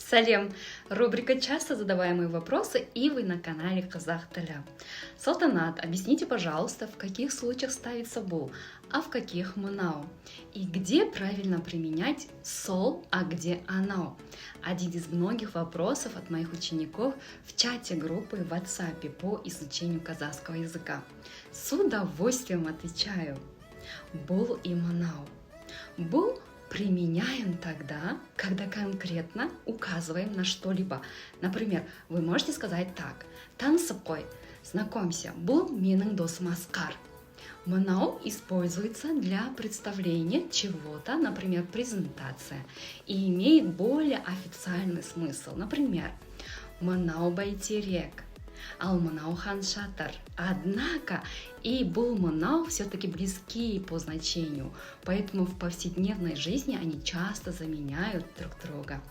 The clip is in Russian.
Салем! Рубрика «Часто задаваемые вопросы» и вы на канале Казах Таля. Салтанат, объясните, пожалуйста, в каких случаях ставится бұл, а в каких манау? И где правильно применять сол, а где анау? Один из многих вопросов от моих учеников в чате группы в WhatsApp по изучению казахского языка. С удовольствием отвечаю. Бұл и манау. Бұл применяем тогда, когда конкретно указываем на что-либо. Например, вы можете сказать так: танысып қой, знакомься, бұл менің досым Асқар. Манау используется для представления чего-то, например, презентация, и имеет более официальный смысл. Например, манау байтерек, ал манау хан шатыр. Однако и бұл манау все-таки близки по значению, поэтому в повседневной жизни они часто заменяют друг друга.